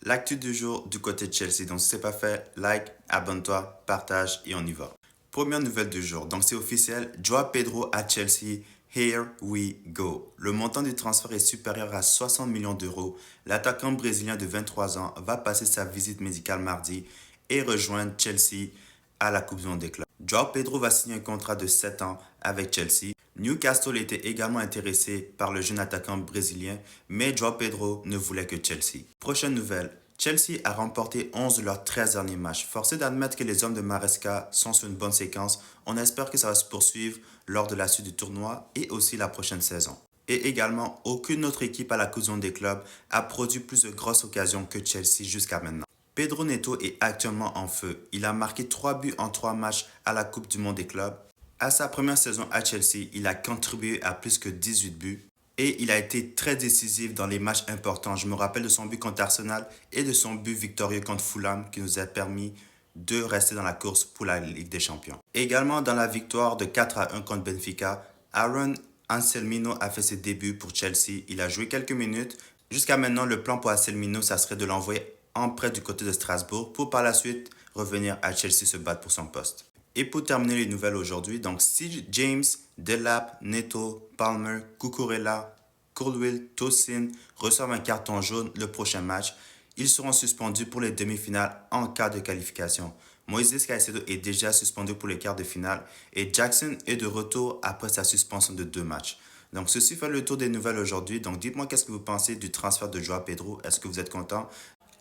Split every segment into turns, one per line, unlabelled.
L'actu du jour du côté de Chelsea. Donc, si ce n'est pas fait, like, abonne-toi, partage et on y va. Première nouvelle du jour. Donc, c'est officiel. Joao Pedro à Chelsea. Here we go. Le montant du transfert est supérieur à 60 millions d'euros. L'attaquant brésilien de 23 ans va passer sa visite médicale mardi et rejoindre Chelsea à la Coupe du Monde des clubs. Joao Pedro va signer un contrat de 7 ans avec Chelsea. Newcastle était également intéressé par le jeune attaquant brésilien, mais Joao Pedro ne voulait que Chelsea. Prochaine nouvelle. Chelsea a remporté 11 de leurs 13 derniers matchs. Forcé d'admettre que les hommes de Maresca sont sur une bonne séquence, on espère que ça va se poursuivre lors de la suite du tournoi et aussi la prochaine saison. Et également, aucune autre équipe à la Coupe du Monde des clubs a produit plus de grosses occasions que Chelsea jusqu'à maintenant. Pedro Neto est actuellement en feu. Il a marqué 3 buts en 3 matchs à la Coupe du Monde des clubs. À sa première saison à Chelsea, il a contribué à plus que 18 buts et il a été très décisif dans les matchs importants. Je me rappelle de son but contre Arsenal et de son but victorieux contre Fulham qui nous a permis de rester dans la course pour la Ligue des Champions. Également dans la victoire de 4-1 contre Benfica, Aaron Anselmino a fait ses débuts pour Chelsea. Il a joué quelques minutes. Jusqu'à maintenant, le plan pour Anselmino, ça serait de l'envoyer en prêt du côté de Strasbourg pour par la suite revenir à Chelsea se battre pour son poste. Et pour terminer les nouvelles aujourd'hui, donc si James, Delap, Neto, Palmer, Cucurella, Colwill, Tosin reçoivent un carton jaune le prochain match, ils seront suspendus pour les demi-finales en cas de qualification. Moises Caicedo est déjà suspendu pour les quarts de finale et Jackson est de retour après sa suspension de 2 matchs. Donc ceci fait le tour des nouvelles aujourd'hui. Donc dites-moi qu'est-ce que vous pensez du transfert de Joao Pedro. Est-ce que vous êtes content?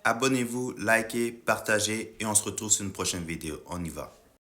Abonnez-vous, likez, partagez et on se retrouve sur une prochaine vidéo. On y va.